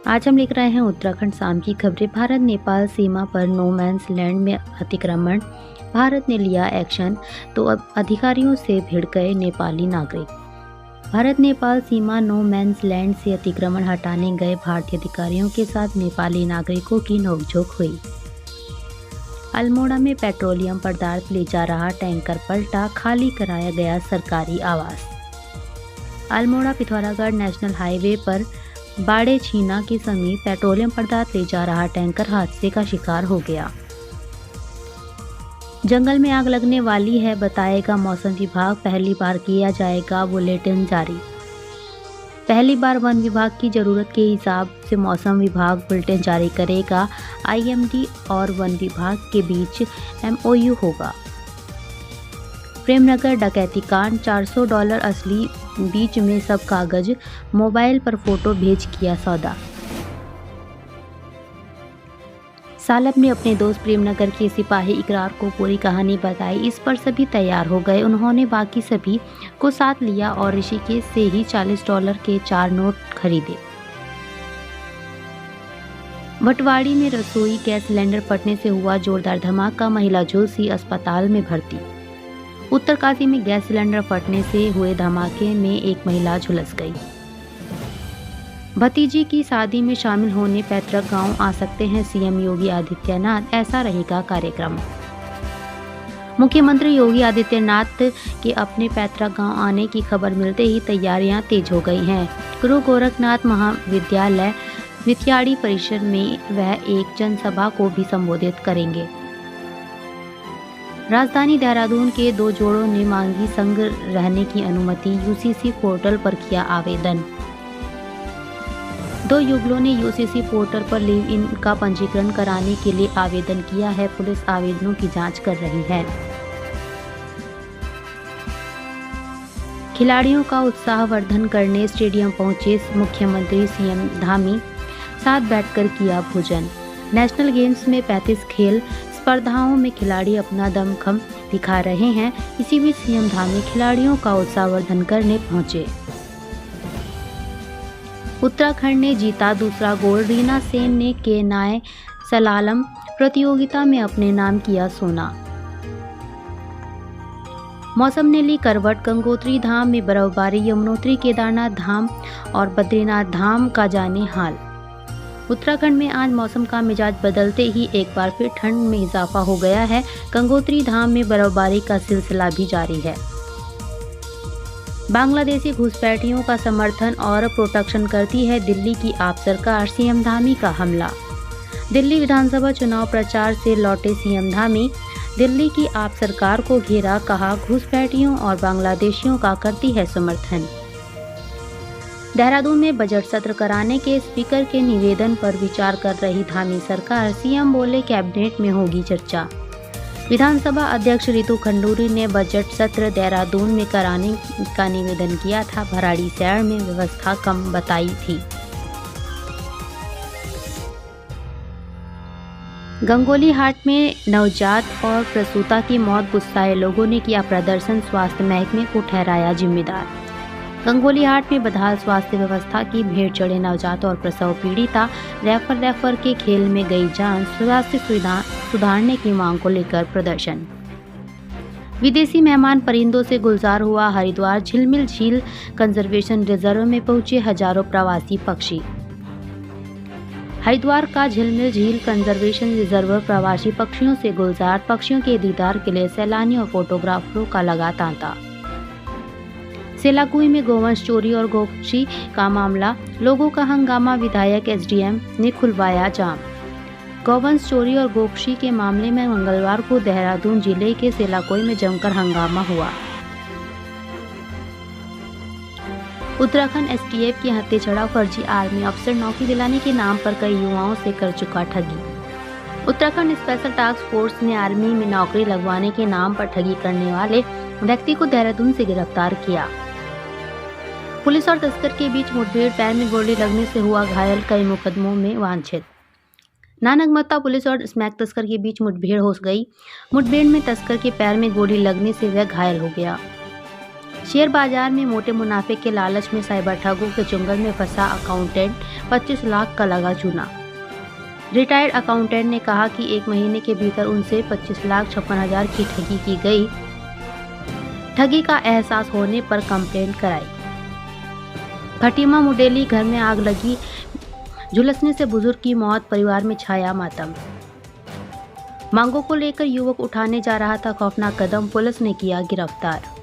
आज हम लिख रहे हैं उत्तराखंड शाम की खबरें। भारत नेपाल सीमा पर नो मैंस लैंड में अतिक्रमण, भारत ने लिया एक्शन तो अब अधिकारियों से भिड़ गए नेपाली नागरिक। भारत नेपाल सीमा नो मैंस लैंड से अतिक्रमण हटाने गए भारतीय अधिकारियों के साथ नेपाली नागरिकों की नोकझोंक हुई। अल्मोड़ा में पेट्रोलियम पदार्थ ले जा रहा टैंकर पलटा, खाली कराया गया सरकारी आवास। अल्मोड़ा पिथौरागढ़ नेशनल हाईवे पर बाड़े छीना के समीप पेट्रोलियम पदार्थ ले जा रहा टैंकर हादसे का शिकार हो गया। जंगल में आग लगने वाली है, बताएगा मौसम विभाग। पहली बार किया जाएगा बुलेटिन जारी। पहली बार वन विभाग की जरूरत के हिसाब से मौसम विभाग बुलेटिन जारी करेगा। आईएमडी और वन विभाग के बीच एमओयू होगा। प्रेमनगर डकैती कांड, $400 असली, बीच में सब कागज, मोबाइल पर फोटो भेज किया सौदा। सालब ने अपने दोस्त प्रेमनगर के सिपाही इकरार को पूरी कहानी बताई। इस पर सभी तैयार हो गए। उन्होंने बाकी सभी को साथ लिया और ऋषिकेश से ही $40 के 4 नोट खरीदे। भटवाड़ी में रसोई गैस सिलेंडर फटने से हुआ जोरदार धमाका, महिला झुलसी, अस्पताल में भर्ती। उत्तरकाशी में गैस सिलेंडर फटने से हुए धमाके में एक महिला झुलस गई। भतीजी की शादी में शामिल होने पैतृक गांव आ सकते हैं सीएम योगी आदित्यनाथ, ऐसा रहेगा कार्यक्रम। मुख्यमंत्री योगी आदित्यनाथ के अपने पैतृक गांव आने की खबर मिलते ही तैयारियां तेज हो गई हैं। गुरु गोरखनाथ महाविद्यालय वित्याड़ी परिसर में वह एक जनसभा को भी संबोधित करेंगे। राजधानी देहरादून के 2 जोड़ों ने मांगी संग रहने की अनुमति, यूसीसी पोर्टल पर किया आवेदन। 2 युगलों ने यूसीसी पोर्टल पर लिव इन का पंजीकरण कराने के लिए आवेदन किया है। पुलिस आवेदनों की जांच कर रही है। खिलाड़ियों का उत्साहवर्धन करने स्टेडियम पहुंचे मुख्यमंत्री सीएम धामी, साथ बैठकर किया भोजन। नेशनल गेम्स में 35 खेल स्पर्धाओं में खिलाड़ी अपना दमखम दिखा रहे हैं। इसी बीच सीएम धामी खिलाड़ियों का उत्साहवर्धन करने पहुंचे। उत्तराखंड ने जीता दूसरा गोल्ड, रीना सेन ने केनाय सलालम प्रतियोगिता में अपने नाम किया सोना। मौसम ने ली करवट, गंगोत्री धाम में बर्फबारी, यमुनोत्री केदारनाथ धाम और बद्रीनाथ धाम का जाने हाल। उत्तराखंड में आज मौसम का मिजाज बदलते ही एक बार फिर ठंड में इजाफा हो गया है। गंगोत्री धाम में बर्फबारी का सिलसिला भी जारी है। बांग्लादेशी घुसपैठियों का समर्थन और प्रोटेक्शन करती है दिल्ली की आप सरकार, सीएम धामी का हमला। दिल्ली विधानसभा चुनाव प्रचार से लौटे सीएम धामी, दिल्ली की आप सरकार को घेरा, कहा घुसपैठियों और बांग्लादेशियों का करती है समर्थन। देहरादून में बजट सत्र कराने के स्पीकर के निवेदन पर विचार कर रही धामी सरकार, सीएम बोले कैबिनेट में होगी चर्चा। विधानसभा अध्यक्ष रितु खंडूरी ने बजट सत्र देहरादून में कराने का निवेदन किया था। भराड़ीसैंण में व्यवस्था कम बताई थी। गंगोली हाट में नवजात और प्रसूता की मौत, गुस्साए लोगों ने किया प्रदर्शन, स्वास्थ्य महकमे को ठहराया जिम्मेदार। गंगोली हाट में बदहाल स्वास्थ्य व्यवस्था की भेंट चढ़े नवजात और प्रसव पीड़िता, रेफर के खेल में गई जान, स्वास्थ्य सुविधा सुधारने की मांग को लेकर प्रदर्शन। विदेशी मेहमान परिंदों से गुलजार हुआ हरिद्वार, झिलमिल झील कंजर्वेशन रिजर्व में पहुंचे हजारों प्रवासी पक्षी। हरिद्वार का झिलमिल झील कंजर्वेशन रिजर्व प्रवासी पक्षियों से गुलजार, पक्षियों के दीदार के लिए सैलानियों और फोटोग्राफरों का लगा तांता। सेलाकुई में गोवंश चोरी और गोकशी का मामला, लोगों का हंगामा, विधायक एसडीएम ने खुलवाया जाम। गोवंश चोरी और गोकशी के मामले में मंगलवार को देहरादून जिले के सेलाकुई में जमकर हंगामा हुआ। उत्तराखंड एसटीएफ के हत्थे चढ़ा फर्जी आर्मी अफसर, नौकरी दिलाने के नाम पर कई युवाओं से कर चुका ठगी। उत्तराखंड स्पेशल टास्क फोर्स ने आर्मी में नौकरी लगवाने के नाम पर ठगी करने वाले व्यक्ति को देहरादून से गिरफ्तार किया। पुलिस और तस्कर के बीच मुठभेड़, पैर में गोली लगने से हुआ घायल, कई मुकदमों में वांछित। नानगमत्ता पुलिस और स्मैक तस्कर के बीच मुठभेड़ हो गई। मुठभेड़ में तस्कर के पैर में गोली लगने से वह घायल हो गया। शेयर बाजार में मोटे मुनाफे के लालच में साइबर ठगों के चुंगल में फंसा अकाउंटेंट 25 लाख का लगा चूना। रिटायर्ड अकाउंटेंट ने कहा कि 1 महीने के भीतर उनसे 25,56,000 की ठगी की गई। ठगी का एहसास होने पर कंप्लेंट कराई। खटीमा मुडेली घर में आग लगी, झुलसने से बुजुर्ग की मौत, परिवार में छाया मातम। मांगों को लेकर युवक उठाने जा रहा था खौफनाक कदम, पुलिस ने किया गिरफ्तार।